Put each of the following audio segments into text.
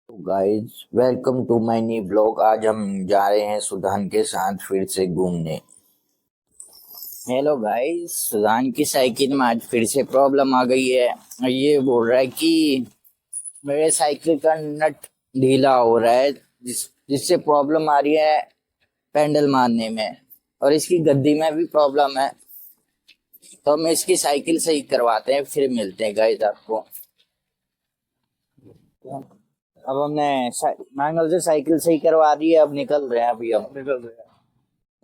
Guys welcome to my new blog. आज हम जा रहे हैं सुधान के साथ फिर से घूमने। हेलो गाइस, सुधान की साइकिल में आज फिर से प्रॉब्लम आ गई है। ये बोल रहा है कि मेरे साइकिल का नट ढीला हो रहा है, जिससे प्रॉब्लम आ रही है पैडल मारने में, और इसकी गद्दी में भी प्रॉब्लम है। तो हम इसकी साइकिल सही करवाते हैं, फिर मिलते हैं गाइस आपको। अब हमने मैनुअल से साइकिल सही करवा दी है, अब निकल रहे हैं। अभी हम निकल रहे हैं।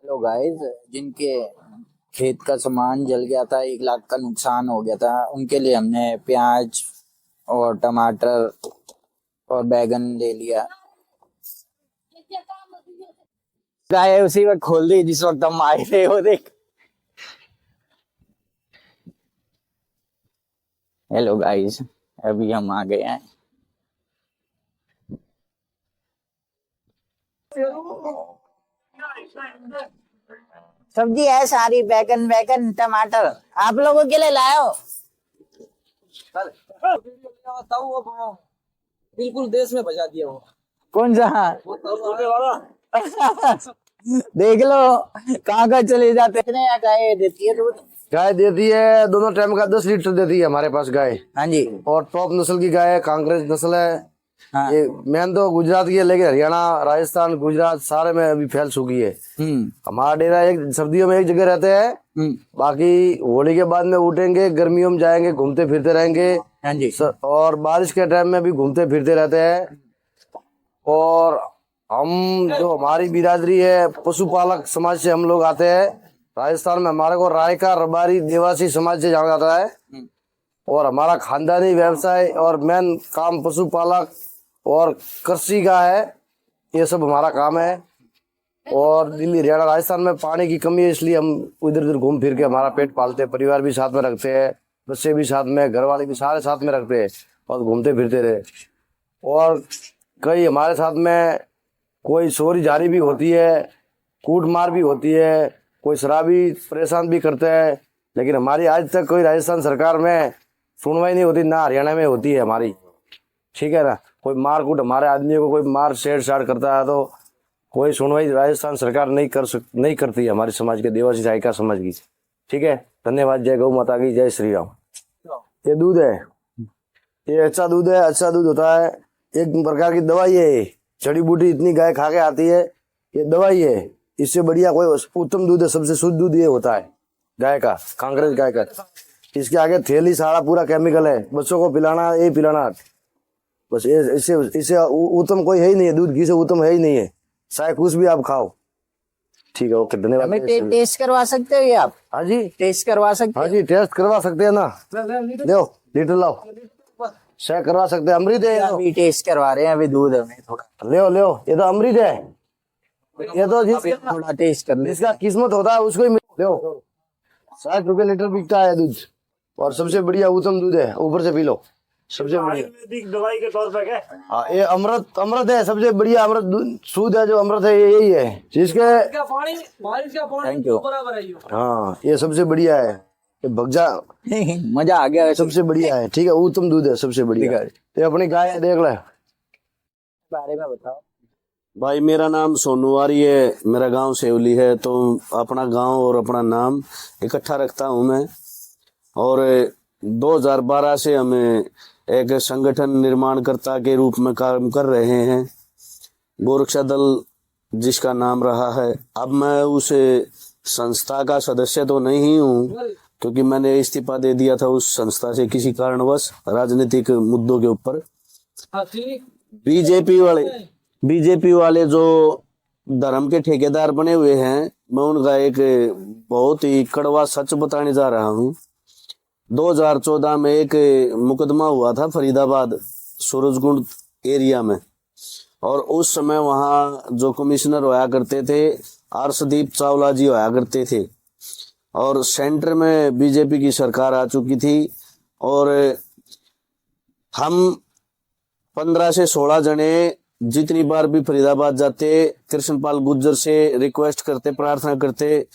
हेलो गाइस, जिनके खेत का सामान जल गया था, 1 लाख का नुकसान हो गया था, उनके लिए हमने प्याज और टमाटर और बैगन ले लिया। गाय उसी वक्त खोल दी जिस वक्त हम आए थे, वो देख। हेलो गाइस, अभी हम आ गए हैं। सब्जी है सारी, बैगन बैगन टमाटर आप लोगों के लिए लाओ। बिल्कुल देश में बजा दिया वो। कौन सा? देख लो कहाँ कहाँ चले जाते हैं। गाय देती है दूध? गाय देती है दोनों टाइम का 10 लीटर देती है हमारे पास गाय। हाँ जी। और टॉप नस्ल की गाय है, कांग्रेस नस्ल है। हाँ। ये मेन तो गुजरात की है, लेकिन हरियाणा राजस्थान गुजरात सारे में अभी फैल चुकी है। हमारा डेरा एक सर्दियों में एक जगह रहते हैं, बाकी होली के बाद में उठेंगे, गर्मियों में जाएंगे, घूमते फिरते रहेंगे। हाँ जी। और बारिश के टाइम में भी घूमते फिरते रहते हैं। और हम जो हमारी बिरादरी है, पशुपालक समाज से हम लोग आते हैं। राजस्थान में हमारे को रायका रबारी देवासी समाज से जाना जाता है। और हमारा खानदानी व्यवसाय और मेन काम पशुपालक और कृषि का है, ये सब हमारा काम है। और दिल्ली हरियाणा राजस्थान में पानी की कमी है, इसलिए हम इधर उधर घूम फिर के हमारा पेट पालते हैं। परिवार भी साथ में रखते हैं, बच्चे भी साथ में, घर वाले भी सारे साथ में रखते हैं और घूमते फिरते रहे। और कई हमारे साथ में कोई चोरी जारी भी होती है, कूट मार भी होती है, कोई शराबी परेशान भी करते हैं, लेकिन हमारी आज तक कोई राजस्थान सरकार में सुनवाई नहीं होती, ना हरियाणा में होती है हमारी। ठीक है ना, कोई मार कूट हमारे आदमी को कोई मार छेड़छाड़ करता है तो कोई सुनवाई राजस्थान सरकार नहीं करती है हमारे समाज के, देवासी साहिका समाज की। ठीक है, धन्यवाद। जय गौ माता की, जय श्री राम। ये दूध है, ये अच्छा दूध है, अच्छा दूध होता है। एक प्रकार की दवाई है, ये जड़ी बूटी इतनी गाय खा के आती है, ये दवाई है। इससे बढ़िया कोई उत्तम दूध है, सबसे शुद्ध दूध ये होता है गाय का, कांग्रेस गाय का। इसके आगे थैली सारा पूरा केमिकल है, बच्चों को पिलाना यही पिलाना बस। इससे उत्तम कोई है ही नहीं है, दूध घी से उत्तम है ही नहीं है, चाहे कुछ भी आप खाओ। ठीक है, ओके, धन्यवाद। हमें टेस्ट करवा सकते हो ये आप? हाँ जी, टेस्ट करवा सकते हाँ जी, टेस्ट करवा सकते हैं ना। लो लीटर लाओ, चेक करवा सकते हैं। अमृत है, अभी टेस्ट करवा रहे हैं, अभी दूध हमें थोड़ा ले ये तो अमृत है। ये तो थोड़ा टेस्ट कर ले। जिसका किस्मत होता है उसको ही लो। 60 रुपए लीटर बिकता है दूध, और सबसे बढ़िया उत्तम दूध है, ऊपर से पी लो, सबसे बढ़िया दवाई के तौर पर क्या? हाँ, ये अमृत है, सबसे बढ़िया अमृत दूध शुद्ध है जो अमृत है, यही है जिसके पानी बारिश का पानी थैंक यू। बराबर है। हाँ, ये सबसे बढ़िया है, ये भगजा मजा आ गया। सबसे बढ़िया है। ठीक है, उत्तम दूध है, सबसे बढ़िया। ये अपनी गाय है, देख ले, बारे में बताओ। भाई मेरा नाम सोनूवारी है, मेरा गांव सेवली है। तो अपना गांव और अपना नाम इकट्ठा रखता हूं मैं। और 2012 से हमें एक संगठन निर्माणकर्ता के रूप में काम कर रहे हैं, गोरक्षा दल जिसका नाम रहा है। अब मैं उस संस्था का सदस्य तो नहीं हूँ, क्योंकि मैंने इस्तीफा दे दिया था उस संस्था से किसी कारणवश, राजनीतिक मुद्दों के ऊपर। बीजेपी वाले जो धर्म के ठेकेदार बने हुए हैं, मैं उनका एक बहुत ही कड़वा सच बताने जा रहा हूँ। 2014 में एक मुकदमा हुआ था फरीदाबाद सूरजकुंड एरिया में, और उस समय वहाँ जो कमिश्नर होया करते थे अर्शदीप चावला जी होया करते थे, और सेंटर में बीजेपी की सरकार आ चुकी थी। और हम 15 से 16 जने जितनी बार भी फरीदाबाद जाते, कृष्णपाल गुज्जर से रिक्वेस्ट करते, प्रार्थना करते,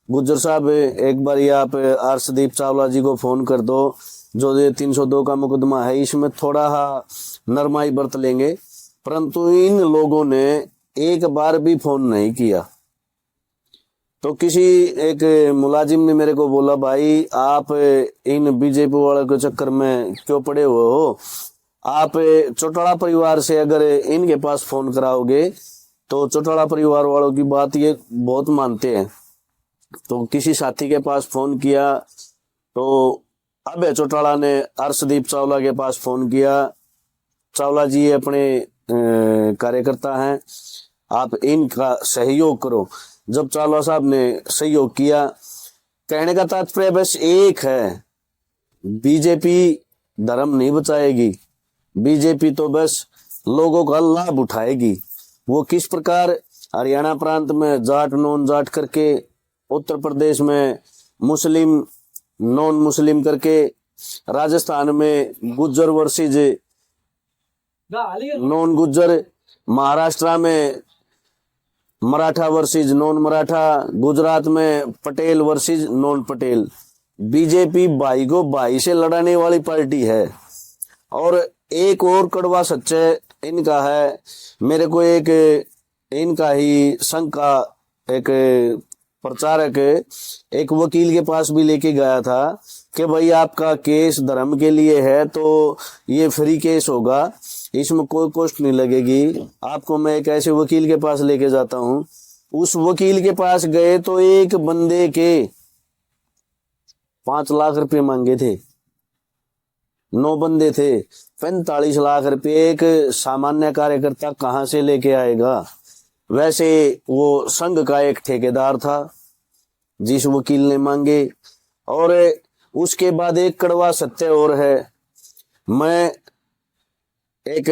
गुज्जर साहब एक बार आप अर्शदीप चावला जी को फोन कर दो, जो ये 302 का मुकदमा है इसमें थोड़ा नरमाई बरत लेंगे परंतु इन लोगों ने एक बार भी फोन नहीं किया। तो किसी एक मुलाजिम ने मेरे को बोला, भाई आप इन बीजेपी वालों के चक्कर में क्यों पड़े हुए हो? आप चौटाला परिवार से अगर इनके पास फोन कराओगे तो चौटाला परिवार वालों की बात ये बहुत मानते हैं। तो किसी साथी के पास फोन किया तो अबे चौटाला ने अर्शदीप चावला के पास फोन किया, चावला जी अपने कार्यकर्ता हैं, आप इनका सहयोग करो। जब चावला साहब ने सहयोग किया, कहने का तात्पर्य बस एक है, बीजेपी धर्म नहीं बचाएगी, बीजेपी तो बस लोगों का लाभ उठाएगी। वो किस प्रकार हरियाणा प्रांत में जाट नॉन जाट करके, उत्तर प्रदेश में मुस्लिम नॉन मुस्लिम करके, राजस्थान में गुज्जर वर्सेज नॉन गुज्जर, महाराष्ट्र में मराठा वर्सेज नॉन मराठा, गुजरात में Patel versus non Patel. BJP भाई को भाई से लड़ाने वाली पार्टी है। और एक और कड़वा सच्चे इनका है, मेरे को एक इनका ही संघ का एक प्रचारक एक वकील के पास भी लेके गया था कि भाई आपका केस धर्म के लिए है तो ये फ्री केस होगा, इसमें कोई कॉस्ट नहीं लगेगी, आपको मैं एक ऐसे वकील के पास लेके जाता हूँ। उस वकील के पास गए तो एक बंदे के 5 लाख रुपए मांगे थे, 9 बंदे थे, 45 लाख रुपए एक सामान्य कार्यकर्ता कहाँ से लेके आएगा? वैसे वो संघ का एक ठेकेदार था जिस वकील ने मांगे। और उसके बाद एक कड़वा सत्य और है, मैं एक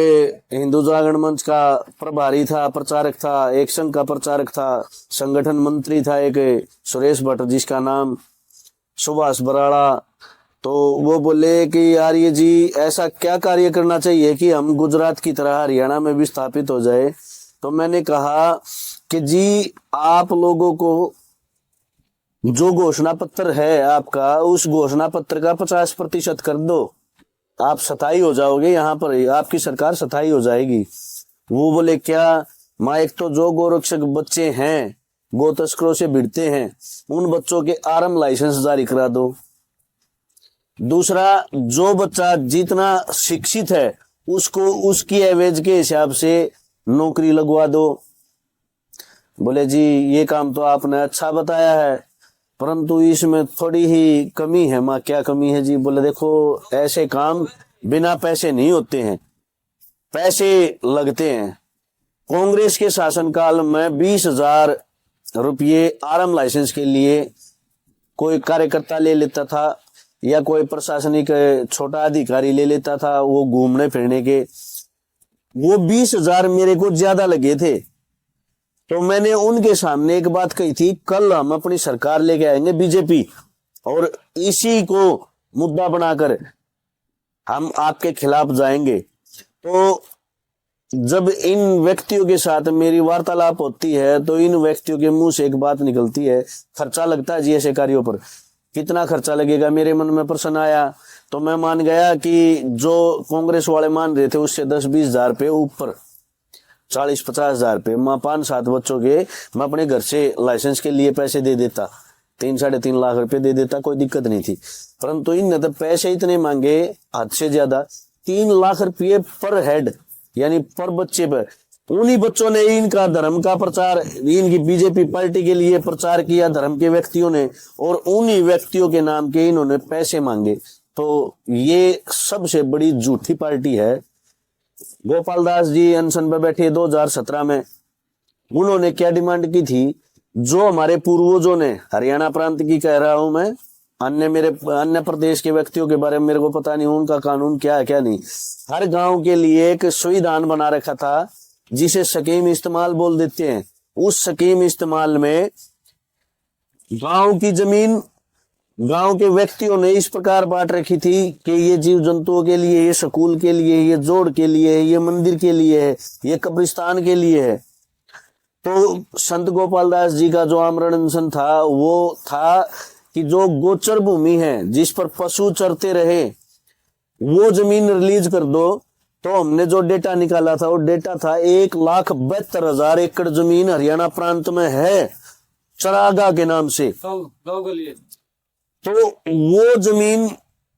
हिंदू जागरण मंच का प्रभारी था, प्रचारक था, एक संघ का प्रचारक था, संगठन मंत्री था एक सुरेश भट्ट जिसका नाम, सुभाष बराड़ा। तो वो बोले कि यार ये जी ऐसा क्या कार्य करना चाहिए कि हम गुजरात की तरह हरियाणा में भी स्थापित हो जाए। तो मैंने कहा कि जी आप लोगों को जो घोषणा पत्र है आपका, उस घोषणा पत्र का 50% कर दो, आप स्थायी हो जाओगे, यहाँ पर आपकी सरकार स्थायी हो जाएगी। वो बोले क्या? माँ एक तो जो गोरक्षक बच्चे हैं, गो तस्करों से भिड़ते हैं, उन बच्चों के आरएम लाइसेंस जारी करा दो। दूसरा, जो बच्चा जितना शिक्षित है उसको उसकी एवरेज के हिसाब से नौकरी लगवा दो। बोले जी ये काम तो आपने अच्छा बताया है, परंतु इसमें थोड़ी ही कमी है। माँ क्या कमी है जी? बोले देखो ऐसे काम बिना पैसे नहीं होते हैं, पैसे लगते हैं। कांग्रेस के शासनकाल में 20,000 रुपये आरएम लाइसेंस के लिए कोई कार्यकर्ता ले लेता था या कोई प्रशासनिक छोटा अधिकारी ले लेता था, वो घूमने फिरने के। वो 20,000 मेरे को ज्यादा लगे थे। तो मैंने उनके सामने एक बात कही थी, कल हम अपनी सरकार लेके आएंगे बीजेपी, और इसी को मुद्दा बनाकर हम आपके खिलाफ जाएंगे। तो जब इन व्यक्तियों के साथ मेरी वार्तालाप होती है तो इन व्यक्तियों के मुंह से एक बात निकलती है, खर्चा लगता है जी ऐसे कार्यों पर। कितना खर्चा लगेगा? मेरे मन में प्रश्न आया तो मैं मान गया कि जो कांग्रेस वाले मान रहे थे उससे 10-20 हजार रुपये ऊपर, 40-50 हजार रुपये। मैं 5-7 बच्चों के मैं अपने घर से लाइसेंस के लिए पैसे दे देता, 3-3.5 लाख रुपए दे देता, कोई दिक्कत नहीं थी। परंतु इनने तो पैसे इतने मांगे हद से ज्यादा, 3 लाख रुपये पर हेड, यानी पर बच्चे पर। उन्हीं बच्चों ने इनका धर्म का प्रचार, इनकी बीजेपी पार्टी के लिए प्रचार किया धर्म के व्यक्तियों ने, और उन्हीं व्यक्तियों के नाम के इन्होंने पैसे मांगे। तो ये सबसे बड़ी झूठी पार्टी है। गोपाल दास जी अनशन पर बैठे 2017 में, उन्होंने क्या डिमांड की थी? जो हमारे पूर्वजों ने, हरियाणा प्रांत की कह रहा हूं मैं, अन्य प्रदेश के व्यक्तियों के बारे में मेरे को पता नहीं उनका कानून क्या है क्या नहीं, हर गांव के लिए एक संविधान बना रखा था जिसे स्कीम इस्तेमाल बोल देते हैं। उस स्कीम इस्तेमाल में गांव की जमीन गांव के व्यक्तियों ने इस प्रकार बांट रखी थी कि ये जीव जंतुओं के लिए, ये स्कूल के लिए, ये जोड़ के लिए, ये मंदिर के लिए है, ये कब्रिस्तान के लिए है। तो संत गोपाल दास जी का जो आमरण अनशन था वो था कि जो गोचर भूमि है जिस पर पशु चरते रहे, वो जमीन रिलीज कर दो। तो हमने जो डेटा निकाला था वो डेटा था 1,72,000 एकड़ जमीन हरियाणा प्रांत में है चरागाह के नाम से। गाँव के लिए तो वो जमीन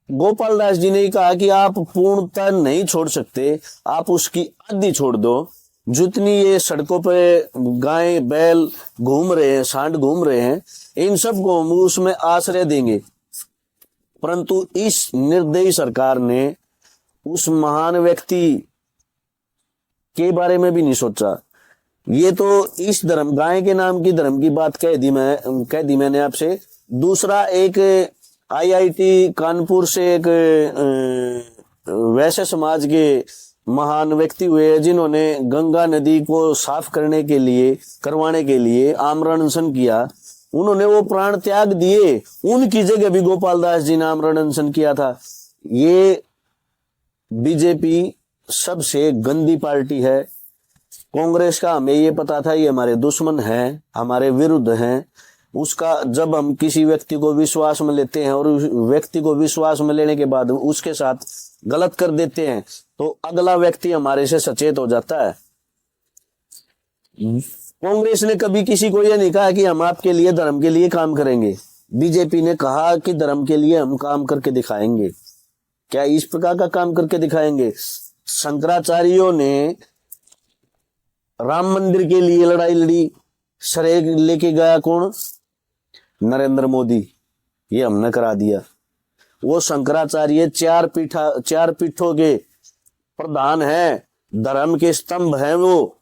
गोपाल दास जी ने कहा कि आप पूर्णतः नहीं छोड़ सकते, आप उसकी आधी छोड़ दो। जितनी ये सड़कों पे गाय बैल घूम रहे हैं, सांड घूम रहे हैं, इन सब को हम उसमें आश्रय देंगे। परंतु इस निर्दयी सरकार ने उस महान व्यक्ति के बारे में भी नहीं सोचा। ये तो इस धर्म, गाय के नाम की धर्म की बात कह दी मैंने आपसे। दूसरा, एक आईआईटी कानपुर से एक वैश्य समाज के महान व्यक्ति हुए जिन्होंने गंगा नदी को साफ करवाने के लिए आमरण अनशन किया। उन्होंने वो प्राण त्याग दिए, उनकी जगह भी गोपाल दास जी ने आमरण अनशन किया था। ये बीजेपी सबसे गंदी पार्टी है। कांग्रेस का हमें ये पता था ये हमारे दुश्मन हैं, हमारे विरुद्ध हैं। उसका जब हम किसी व्यक्ति को विश्वास में लेते हैं और उस व्यक्ति को विश्वास में लेने के बाद उसके साथ गलत कर देते हैं तो अगला व्यक्ति हमारे से सचेत हो जाता है। कांग्रेस ने कभी किसी को यह नहीं कहा कि हम आपके लिए, धर्म के लिए काम करेंगे। बीजेपी ने कहा कि धर्म के लिए हम काम करके दिखाएंगे। क्या इस प्रकार का काम करके दिखाएंगे? शंकराचार्यों ने राम मंदिर के लिए लड़ाई लड़ी, श्रेय लेके गया कौन? नरेंद्र मोदी। ये हमने करा दिया। वो शंकराचार्य चार पीठों के प्रधान हैं, धर्म के स्तंभ हैं वो।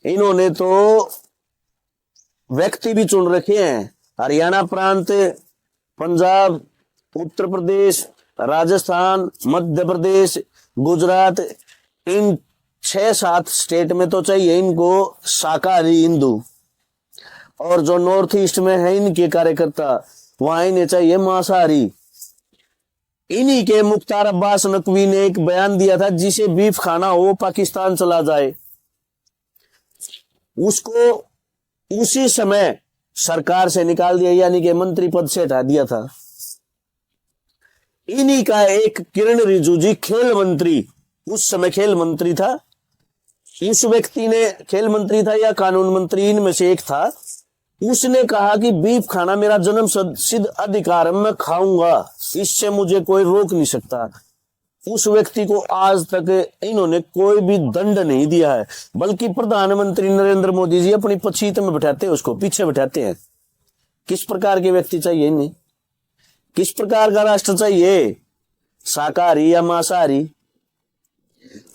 इन्होंने तो व्यक्ति भी चुन रखे हैं। हरियाणा प्रांत, पंजाब, उत्तर प्रदेश, राजस्थान, मध्य प्रदेश, गुजरात, इन 6-7 स्टेट में तो चाहिए इनको शाकाहारी हिंदू, और जो नॉर्थ ईस्ट में है इनके कार्यकर्ता, वहां इन्हें चाहिए मांसाहारी। इन्हीं के मुख्तार अब्बास नकवी ने एक बयान दिया था, जिसे बीफ खाना हो पाकिस्तान चला जाए। उसको उसी समय सरकार से निकाल दिया, यानी कि मंत्री पद से हटा दिया था। इन्हीं का एक किरण रिजिजू जी खेल मंत्री, उस समय खेल मंत्री था। इस व्यक्ति ने खेल मंत्री था या कानून मंत्री, इनमें से एक था। उसने कहा कि बीफ खाना मेरा जन्म सिद्ध अधिकार है, मैं खाऊंगा, इससे मुझे कोई रोक नहीं सकता। उस व्यक्ति को आज तक इन्होंने कोई भी दंड नहीं दिया है, बल्कि प्रधानमंत्री नरेंद्र मोदी जी अपनी पछीत में बैठाते हैं, उसको पीछे बैठाते हैं। किस प्रकार के व्यक्ति चाहिए इन्हें? किस प्रकार का राष्ट्र चाहिए? शाकाहारी या मांसाहारी?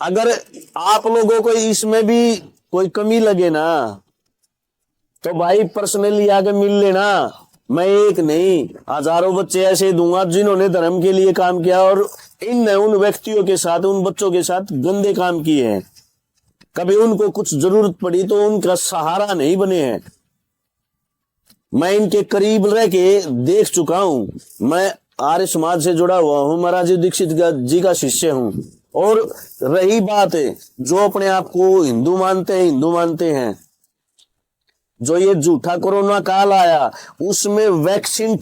अगर आप लोगों को इसमें भी कोई कमी लगे ना तो भाई पर्सनली आके मिल लेना। मैं एक नहीं, हजारों बच्चे ऐसे दूंगा जिन्होंने धर्म के लिए काम किया और उन व्यक्तियों के साथ, उन बच्चों के साथ गंदे काम किए हैं। कभी उनको कुछ जरूरत पड़ी तो उनका सहारा नहीं बने हैं। मैं इनके करीब रह के देख चुका हूं। मैं आर्य समाज से जुड़ा हुआ हूं, महाराज दीक्षित जी का शिष्य हूं। और रही बात है जो अपने आप को हिंदू मानते हैं, जो ये झूठा कोरोना काल आया उसमें वैक्सीन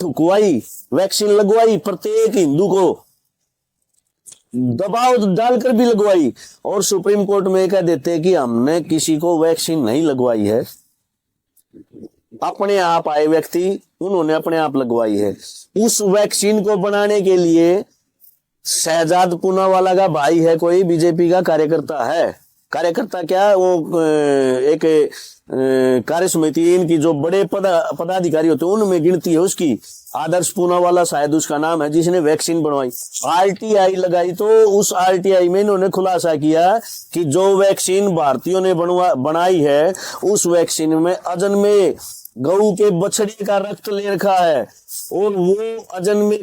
लगवाई, प्रत्येक हिंदू को दबाव डालकर भी लगवाई, और सुप्रीम कोर्ट में कह देते कि हमने किसी को वैक्सीन नहीं लगवाई है। अपने आप आए व्यक्ति, उन्होंने अपने आप लगवाई है। उस वैक्सीन को बनाने के लिए शहजाद पूनावाला का भाई है, कोई बीजेपी का कार्यकर्ता है। कार्यकर्ता क्या, वो एक कार्य समिति, इनकी जो बड़े पदाधिकारी होते हैं उनमें गिनती है उसकी। आदर्श पूनावाला शायद उसका नाम है, जिसने वैक्सीन बनवाई। आरटीआई लगाई तो उस आरटीआई में इन्होंने खुलासा किया कि जो वैक्सीन भारतीयों ने बनाई है उस वैक्सीन में अजन्मे गऊ के बछड़े का रक्त ले रखा है, और वो अजन्मे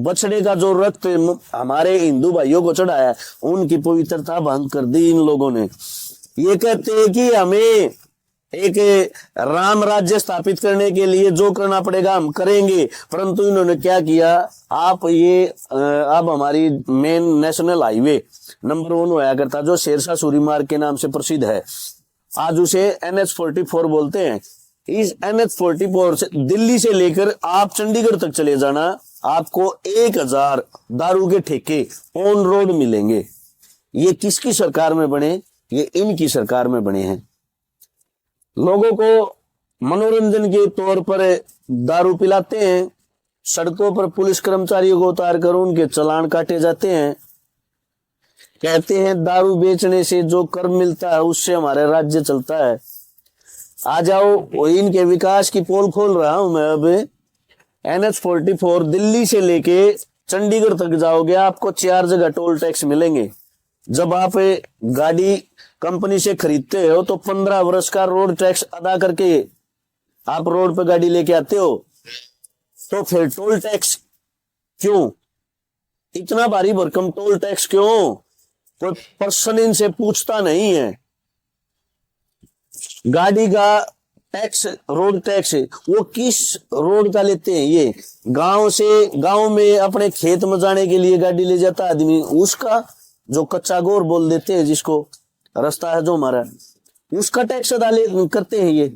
बछड़े का जो रक्त हमारे हिंदू भाइयों को चढ़ाया, उनकी पवित्रता भंग कर दी इन लोगों ने। ये कहते हैं कि हमें एक राम राज्य स्थापित करने के लिए जो करना पड़ेगा हम करेंगे, परंतु इन्होंने क्या किया, आप ये अब हमारी मेन नेशनल हाईवे नंबर 1 होया करता जो शेरशाह सूरी मार्ग के नाम से प्रसिद्ध है, आज उसे NH-44 बोलते हैं। इस NH-44 से दिल्ली से लेकर आप चंडीगढ़ तक चले जाना, आपको 1000 दारू के ठेके ऑन रोड मिलेंगे। ये किसकी सरकार में बने? ये इनकी सरकार में बने हैं। लोगों को मनोरंजन के तौर पर दारू पिलाते हैं, सड़कों पर पुलिस कर्मचारियों को उतार कर उनके चालान काटे जाते हैं। कहते हैं दारू बेचने से जो कर मिलता है उससे हमारा राज्य चलता है। आ जाओ, इनके विकास की पोल खोल रहा हूं मैं। अब NH44 दिल्ली से लेके चंडीगढ़ तक जाओगे, आपको 4 जगह टोल टैक्स मिलेंगे। जब आप गाड़ी कंपनी से खरीदते हो तो 15 वर्ष का रोड टैक्स अदा करके आप रोड पे गाड़ी लेके आते हो, तो फिर टोल टैक्स क्यों? इतना भारी भरकम टोल टैक्स क्यों? कोई पर्सन इनसे पूछता नहीं है। गाड़ी का टैक्स, रोड टैक्स, वो किस रोड का लेते हैं? ये गांव में अपने खेत में जाने के लिए गाड़ी ले जाता आदमी, उसका जो कच्चा गोर बोल देते हैं, जिसको रास्ता है जो हमारा, उसका टैक्स अदा करते हैं। ये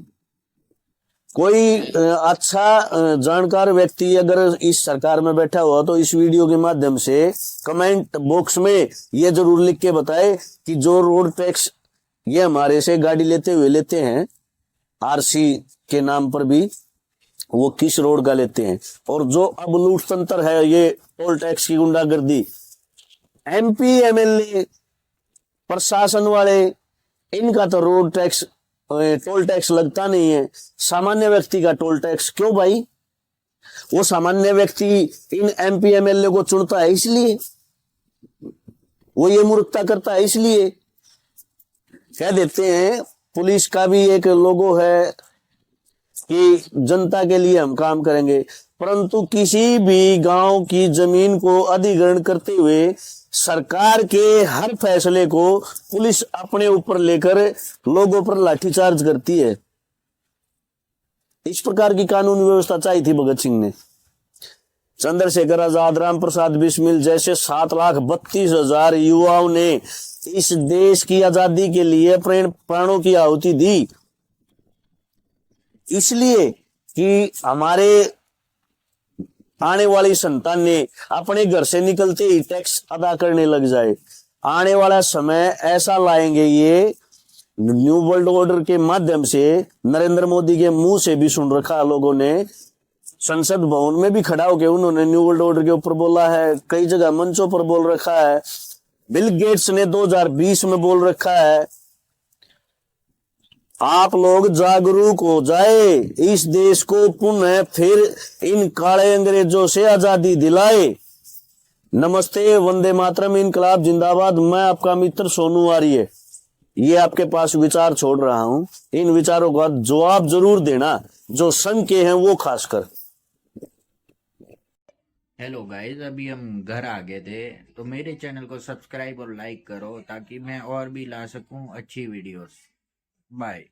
कोई अच्छा जानकार व्यक्ति अगर इस सरकार में बैठा हुआ तो इस वीडियो के माध्यम से कमेंट बॉक्स में ये जरूर लिख के बताए कि जो रोड टैक्स ये हमारे से गाड़ी लेते हैं RC के नाम पर भी, वो किस रोड का लेते हैं। और जो अब लूट तंत्र है, ये टोल टैक्स की गुंडागर्दी, MP MLA प्रशासन वाले, इनका तो रोड टैक्स टोल टैक्स लगता नहीं है। सामान्य व्यक्ति का टोल टैक्स क्यों भाई? वो सामान्य व्यक्ति इन MP MLA को चुनता है इसलिए, वो ये मूर्खता करता है इसलिए। कह देते हैं पुलिस का भी एक लोगो है कि जनता के लिए हम काम करेंगे, परंतु किसी भी गांव की जमीन को अधिग्रहण करते हुए सरकार के हर फैसले को पुलिस अपने ऊपर लेकर लोगों पर लाठीचार्ज करती है। इस प्रकार की कानून व्यवस्था चाहिए थी भगत सिंह ने। चंद्रशेखर आजाद, राम प्रसाद बिस्मिल जैसे 7,32,000 युवाओं ने इस देश की आजादी के लिए प्राणों की आहुति दी, इसलिए कि हमारे आने वाली संतान ने अपने घर से निकलते ही टैक्स अदा करने लग जाए। आने वाला समय ऐसा लाएंगे, ये न्यू वर्ल्ड ऑर्डर के माध्यम से नरेंद्र मोदी के मुंह से भी सुन रखा लोगों ने। संसद भवन में भी खड़ा होकर उन्होंने न्यू वर्ल्ड ऑर्डर के ऊपर बोला है, कई जगह मंचों पर बोल रखा है। बिल गेट्स ने 2020 में बोल रखा है। आप लोग जागरूक हो जाए, इस देश को पुनः फिर इन काले अंग्रेजों से आजादी दिलाए। नमस्ते, वंदे मातरम, इनकलाब जिंदाबाद। मैं आपका मित्र सोनू आर्य ये आपके पास विचार छोड़ रहा हूं। इन विचारों का जवाब जरूर देना, जो संघ के हैं वो खासकर। हेलो गाइस, अभी हम घर आ गए थे, तो मेरे चैनल को सब्सक्राइब और लाइक करो ताकि मैं और भी ला सकूं अच्छी वीडियोस। बाय।